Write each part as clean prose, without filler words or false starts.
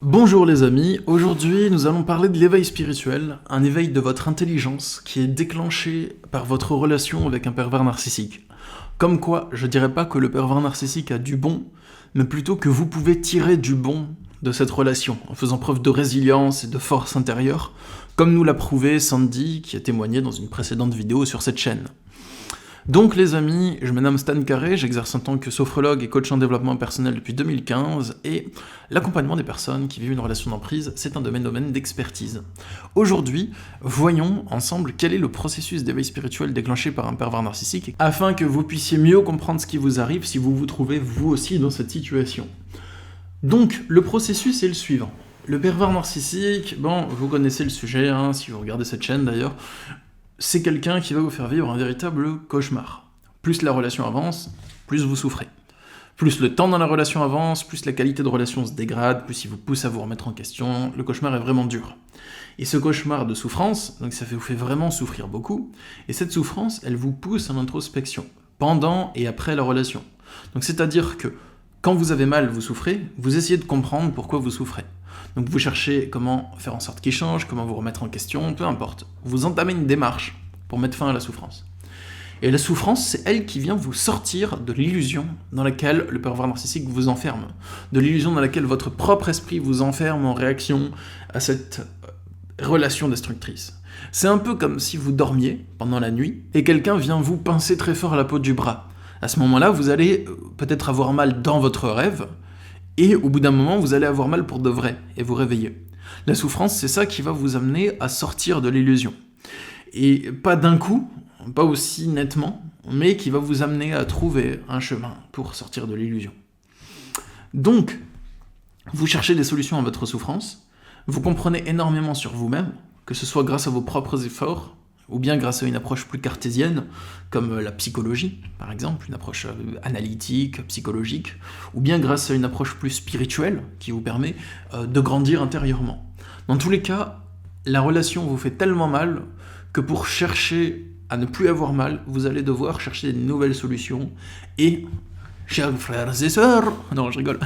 Bonjour les amis, aujourd'hui nous allons parler de l'éveil spirituel, un éveil de votre intelligence qui est déclenché par votre relation avec un pervers narcissique. Comme quoi, je dirais pas que le pervers narcissique a du bon, mais plutôt que vous pouvez tirer du bon de cette relation, en faisant preuve de résilience et de force intérieure, comme nous l'a prouvé Sandy, qui a témoigné dans une précédente vidéo sur cette chaîne. Donc les amis, je me nomme Stan Carré, j'exerce en tant que sophrologue et coach en développement personnel depuis 2015, et l'accompagnement des personnes qui vivent une relation d'emprise, c'est un domaine d'expertise. Aujourd'hui, voyons ensemble quel est le processus d'éveil spirituel déclenché par un pervers narcissique, afin que vous puissiez mieux comprendre ce qui vous arrive si vous vous trouvez vous aussi dans cette situation. Donc, le processus est le suivant. Le pervers narcissique, bon, vous connaissez le sujet, si vous regardez cette chaîne d'ailleurs, c'est quelqu'un qui va vous faire vivre un véritable cauchemar. Plus la relation avance, plus vous souffrez. Plus le temps dans la relation avance, plus la qualité de relation se dégrade, plus il vous pousse à vous remettre en question, le cauchemar est vraiment dur. Et ce cauchemar de souffrance, donc ça vous fait vraiment souffrir beaucoup, et cette souffrance, elle vous pousse à l'introspection, pendant et après la relation. Donc c'est-à-dire que quand vous avez mal, vous souffrez, vous essayez de comprendre pourquoi vous souffrez. Donc vous cherchez comment faire en sorte qu'il change, comment vous remettre en question, peu importe. Vous entamez une démarche pour mettre fin à la souffrance. Et la souffrance, c'est elle qui vient vous sortir de l'illusion dans laquelle le pervers narcissique vous enferme, de l'illusion dans laquelle votre propre esprit vous enferme en réaction à cette relation destructrice. C'est un peu comme si vous dormiez pendant la nuit et quelqu'un vient vous pincer très fort la peau du bras. À ce moment-là, vous allez peut-être avoir mal dans votre rêve, et au bout d'un moment, vous allez avoir mal pour de vrai, et vous réveiller. La souffrance, c'est ça qui va vous amener à sortir de l'illusion. Et pas d'un coup, pas aussi nettement, mais qui va vous amener à trouver un chemin pour sortir de l'illusion. Donc, vous cherchez des solutions à votre souffrance, vous comprenez énormément sur vous-même, que ce soit grâce à vos propres efforts, ou bien grâce à une approche plus cartésienne, comme la psychologie, par exemple, une approche analytique, psychologique, ou bien grâce à une approche plus spirituelle, qui vous permet de grandir intérieurement. Dans tous les cas, la relation vous fait tellement mal que pour chercher à ne plus avoir mal, vous allez devoir chercher de nouvelles solutions, et, chers frères et sœurs, non je rigole,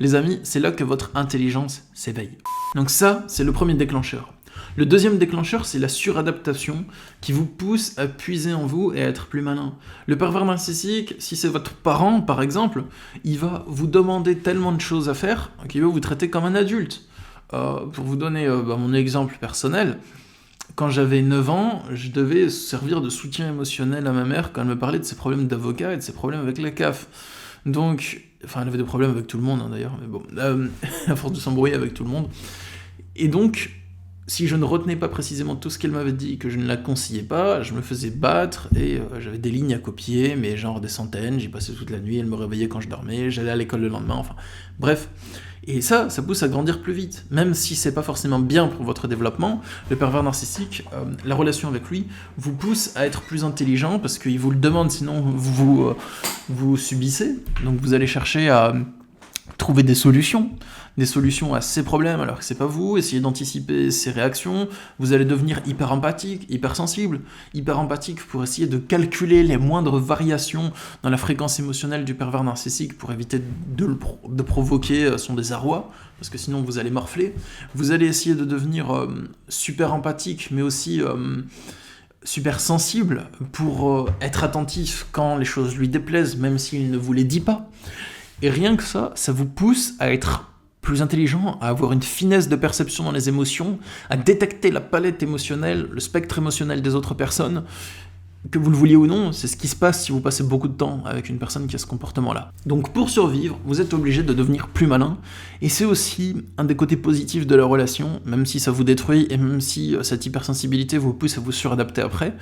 les amis, c'est là que votre intelligence s'éveille. Donc ça, c'est le premier déclencheur. Le deuxième déclencheur, c'est la suradaptation qui vous pousse à puiser en vous et à être plus malin. Le pervers narcissique, si c'est votre parent par exemple, il va vous demander tellement de choses à faire qu'il va vous traiter comme un adulte. Pour vous donner mon exemple personnel, quand j'avais 9 ans, je devais servir de soutien émotionnel à ma mère quand elle me parlait de ses problèmes d'avocat et de ses problèmes avec la CAF. Donc, enfin elle avait des problèmes avec tout le monde d'ailleurs, mais bon, à force de s'embrouiller avec tout le monde. Et donc, si je ne retenais pas précisément tout ce qu'elle m'avait dit, que je ne la conseillais pas, je me faisais battre et j'avais des lignes à copier, mais genre des centaines, j'y passais toute la nuit, elle me réveillait quand je dormais, j'allais à l'école le lendemain, enfin bref. Et ça pousse à grandir plus vite. Même si c'est pas forcément bien pour votre développement, le pervers narcissique, la relation avec lui, vous pousse à être plus intelligent parce qu'il vous le demande, sinon vous subissez. Donc vous allez chercher à trouver des solutions à ses problèmes alors que c'est pas vous, essayer d'anticiper ses réactions, vous allez devenir hyper empathique, hyper sensible, hyper empathique pour essayer de calculer les moindres variations dans la fréquence émotionnelle du pervers narcissique pour éviter de provoquer son désarroi, parce que sinon vous allez morfler. Vous allez essayer de devenir super empathique, mais aussi super sensible pour être attentif quand les choses lui déplaisent, même s'il ne vous les dit pas. Et rien que ça vous pousse à être plus intelligent, à avoir une finesse de perception dans les émotions, à détecter la palette émotionnelle, le spectre émotionnel des autres personnes. Que vous le vouliez ou non, c'est ce qui se passe si vous passez beaucoup de temps avec une personne qui a ce comportement-là. Donc pour survivre, vous êtes obligé de devenir plus malin, et c'est aussi un des côtés positifs de la relation, même si ça vous détruit, et même si cette hypersensibilité vous pousse à vous suradapter après,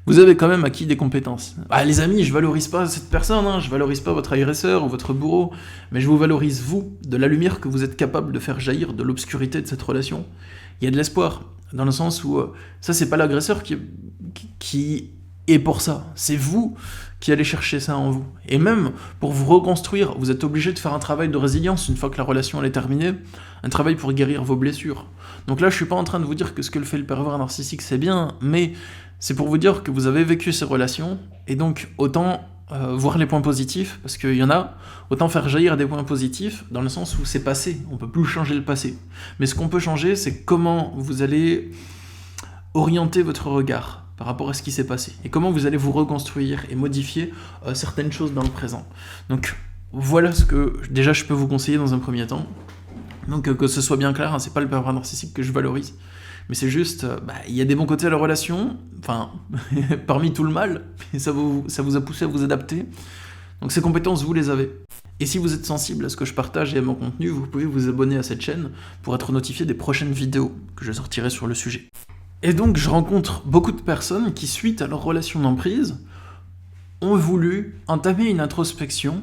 vous avez quand même acquis des compétences. Les amis, je valorise pas cette personne, je valorise pas votre agresseur ou votre bourreau, mais je vous valorise vous, de la lumière que vous êtes capable de faire jaillir de l'obscurité de cette relation. Il y a de l'espoir, dans le sens où ça c'est pas l'agresseur qui et pour ça, c'est vous qui allez chercher ça en vous. Et même pour vous reconstruire, vous êtes obligé de faire un travail de résilience une fois que la relation elle est terminée, un travail pour guérir vos blessures. Donc là, je suis pas en train de vous dire que ce que fait le pervers narcissique c'est bien, mais c'est pour vous dire que vous avez vécu ces relations, et donc autant voir les points positifs, parce qu'il y en a, autant faire jaillir des points positifs, dans le sens où c'est passé, on peut plus changer le passé. Mais ce qu'on peut changer, c'est comment vous allez orienter votre regard par rapport à ce qui s'est passé, et comment vous allez vous reconstruire et modifier certaines choses dans le présent. Donc voilà ce que déjà je peux vous conseiller dans un premier temps. Donc que ce soit bien clair, hein, c'est pas le pervers narcissique que je valorise, mais c'est juste, il y a des bons côtés à la relation, enfin, parmi tout le mal, et ça vous a poussé à vous adapter, donc ces compétences, vous les avez. Et si vous êtes sensible à ce que je partage et à mon contenu, vous pouvez vous abonner à cette chaîne pour être notifié des prochaines vidéos que je sortirai sur le sujet. Et donc je rencontre beaucoup de personnes qui, suite à leur relation d'emprise, ont voulu entamer une introspection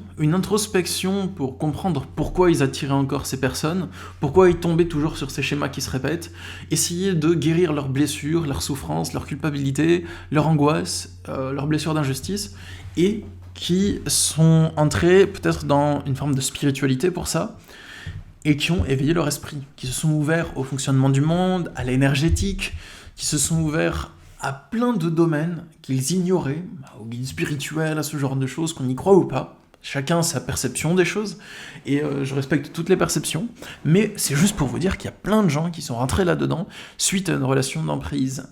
pour comprendre pourquoi ils attiraient encore ces personnes, pourquoi ils tombaient toujours sur ces schémas qui se répètent, essayer de guérir leurs blessures, leurs souffrances, leur culpabilité, leur angoisse, leurs blessures d'injustice, et qui sont entrés peut-être dans une forme de spiritualité pour ça, et qui ont éveillé leur esprit, qui se sont ouverts au fonctionnement du monde, à l'énergétique, qui se sont ouverts à plein de domaines qu'ils ignoraient, au guide spirituel, à ce genre de choses, qu'on y croit ou pas. Chacun a sa perception des choses, et je respecte toutes les perceptions, mais c'est juste pour vous dire qu'il y a plein de gens qui sont rentrés là-dedans suite à une relation d'emprise.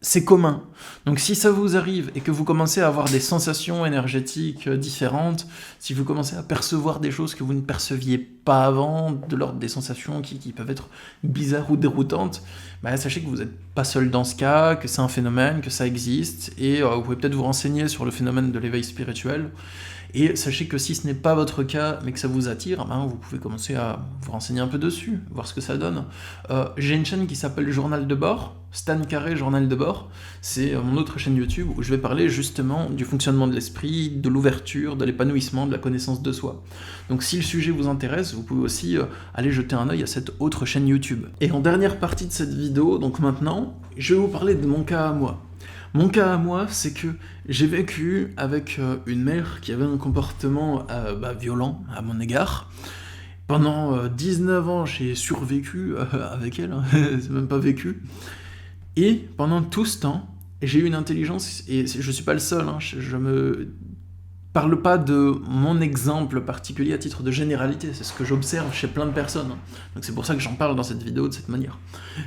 C'est commun. Donc si ça vous arrive et que vous commencez à avoir des sensations énergétiques différentes, si vous commencez à percevoir des choses que vous ne perceviez pas avant, de l'ordre des sensations qui peuvent être bizarres ou déroutantes, sachez que vous n'êtes pas seul dans ce cas, que c'est un phénomène, que ça existe, et vous pouvez peut-être vous renseigner sur le phénomène de l'éveil spirituel. Et sachez que si ce n'est pas votre cas, mais que ça vous attire, vous pouvez commencer à vous renseigner un peu dessus, voir ce que ça donne. J'ai une chaîne qui s'appelle Journal de bord, Stan Carré Journal de bord, c'est mon autre chaîne YouTube où je vais parler justement du fonctionnement de l'esprit, de l'ouverture, de l'épanouissement, de la connaissance de soi. Donc si le sujet vous intéresse, vous pouvez aussi aller jeter un œil à cette autre chaîne YouTube. Et en dernière partie de cette vidéo, donc maintenant, je vais vous parler de mon cas à moi. Mon cas à moi, c'est que j'ai vécu avec une mère qui avait un comportement violent à mon égard. Pendant 19 ans, j'ai survécu avec elle, c'est même pas vécu. Et pendant tout ce temps, j'ai eu une intelligence, et je suis pas le seul, je me parle pas de mon exemple particulier à titre de généralité, c'est ce que j'observe chez plein de personnes. Donc c'est pour ça que j'en parle dans cette vidéo de cette manière.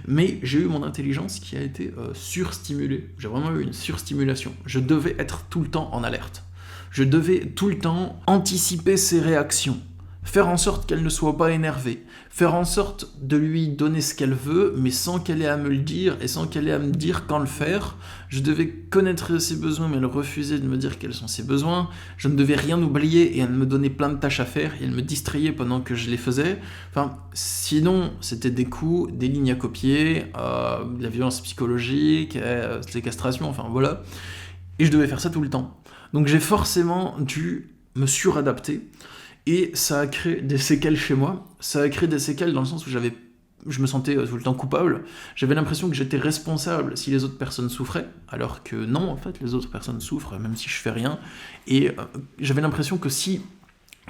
Mais j'ai eu mon intelligence qui a été surstimulée. J'ai vraiment eu une surstimulation. Je devais être tout le temps en alerte. Je devais tout le temps anticiper ses réactions. Faire en sorte qu'elle ne soit pas énervée, faire en sorte de lui donner ce qu'elle veut, mais sans qu'elle ait à me le dire, et sans qu'elle ait à me dire quand le faire. Je devais connaître ses besoins, mais elle refusait de me dire quels sont ses besoins. Je ne devais rien oublier, et elle me donnait plein de tâches à faire, et elle me distrayait pendant que je les faisais. Sinon, c'était des coups, des lignes à copier, de la violence psychologique, des castrations, voilà. Et je devais faire ça tout le temps. Donc j'ai forcément dû me suradapter, et ça a créé des séquelles chez moi. Ça a créé des séquelles dans le sens où je me sentais tout le temps coupable. J'avais l'impression que j'étais responsable si les autres personnes souffraient, alors que non, en fait, les autres personnes souffrent, même si je fais rien. Et j'avais l'impression que si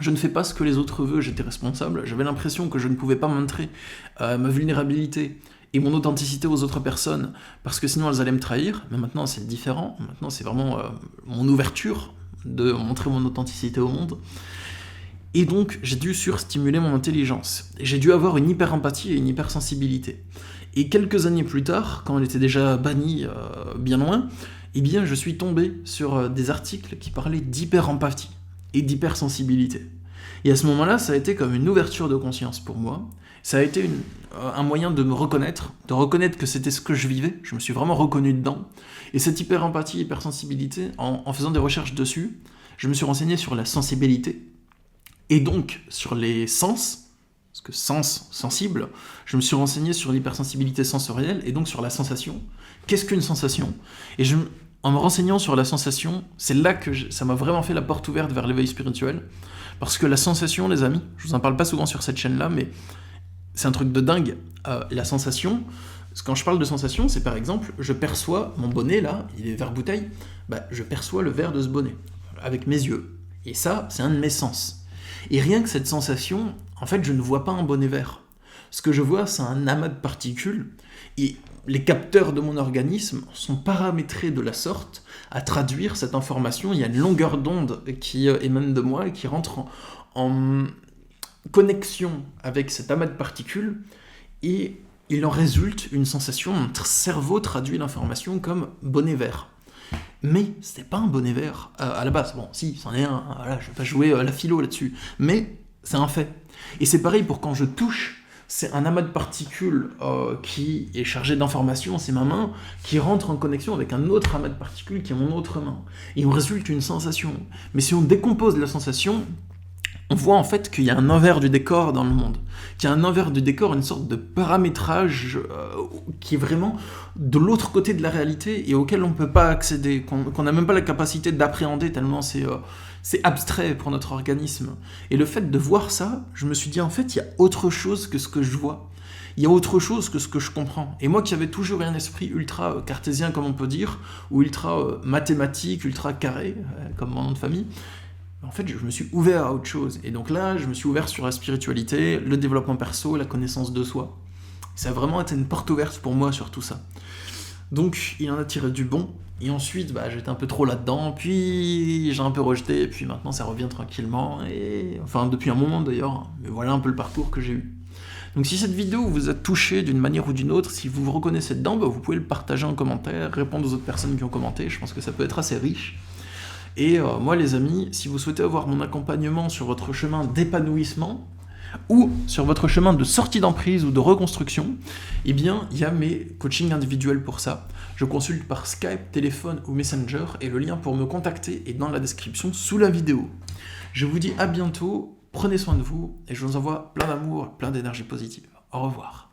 je ne fais pas ce que les autres veulent, j'étais responsable. J'avais l'impression que je ne pouvais pas montrer ma vulnérabilité et mon authenticité aux autres personnes, parce que sinon elles allaient me trahir. Mais maintenant, c'est différent. Maintenant, c'est vraiment mon ouverture de montrer mon authenticité au monde. Et donc, j'ai dû surstimuler mon intelligence. J'ai dû avoir une hyper-empathie et une hypersensibilité. Et quelques années plus tard, quand elle était déjà bannie bien loin, je suis tombé sur des articles qui parlaient d'hyper-empathie et d'hypersensibilité. Et à ce moment-là, ça a été comme une ouverture de conscience pour moi. Ça a été un moyen de me reconnaître, de reconnaître que c'était ce que je vivais. Je me suis vraiment reconnu dedans. Et cette hyper-empathie, hypersensibilité, en faisant des recherches dessus, je me suis renseigné sur la sensibilité, et donc, sur les sens, parce que sens, sensible, je me suis renseigné sur l'hypersensibilité sensorielle, et donc sur la sensation. Qu'est-ce qu'une sensation ? Et en me renseignant sur la sensation, c'est là que ça m'a vraiment fait la porte ouverte vers l'éveil spirituel, parce que la sensation, les amis, je vous en parle pas souvent sur cette chaîne-là, mais c'est un truc de dingue. La sensation, quand je parle de sensation, c'est par exemple, je perçois mon bonnet, là, il est verre bouteille, je perçois le verre de ce bonnet, avec mes yeux. Et ça, c'est un de mes sens. Et rien que cette sensation, en fait, je ne vois pas un bonnet vert. Ce que je vois, c'est un amas de particules, et les capteurs de mon organisme sont paramétrés de la sorte à traduire cette information. Il y a une longueur d'onde qui émane de moi et qui rentre en connexion avec cet amas de particules, et il en résulte une sensation. Notre cerveau traduit l'information comme bonnet vert. Mais c'est pas un bonnet vert à la base. Bon, si, c'en est un, voilà, je vais pas jouer à la philo là-dessus, mais c'est un fait. Et c'est pareil pour quand je touche. C'est un amas de particules qui est chargé d'informations, c'est ma main, qui rentre en connexion avec un autre amas de particules qui est mon autre main. Et on résulte une sensation. Mais si on décompose la sensation, on voit en fait qu'il y a un envers du décor dans le monde. Qu'il y a un envers du décor, une sorte de paramétrage qui est vraiment de l'autre côté de la réalité et auquel on ne peut pas accéder, qu'on n'a même pas la capacité d'appréhender tellement c'est abstrait pour notre organisme. Et le fait de voir ça, je me suis dit, en fait, il y a autre chose que ce que je vois. Il y a autre chose que ce que je comprends. Et moi qui avais toujours un esprit ultra cartésien, comme on peut dire, ou ultra mathématique, ultra carré, comme mon nom de famille, en fait, je me suis ouvert à autre chose. Et donc là, je me suis ouvert sur la spiritualité, le développement perso, la connaissance de soi. Ça a vraiment été une porte ouverte pour moi sur tout ça. Donc, il en a tiré du bon. Et ensuite, j'étais un peu trop là-dedans, puis j'ai un peu rejeté, et puis maintenant ça revient tranquillement, et enfin depuis un moment d'ailleurs, mais voilà un peu le parcours que j'ai eu. Donc si cette vidéo vous a touché d'une manière ou d'une autre, si vous vous reconnaissez dedans, vous pouvez le partager en commentaire, répondre aux autres personnes qui ont commenté, je pense que ça peut être assez riche. Et moi les amis, si vous souhaitez avoir mon accompagnement sur votre chemin d'épanouissement, ou sur votre chemin de sortie d'emprise ou de reconstruction, eh bien, il y a mes coachings individuels pour ça. Je consulte par Skype, téléphone ou Messenger, et le lien pour me contacter est dans la description sous la vidéo. Je vous dis à bientôt, prenez soin de vous, et je vous envoie plein d'amour, plein d'énergie positive. Au revoir.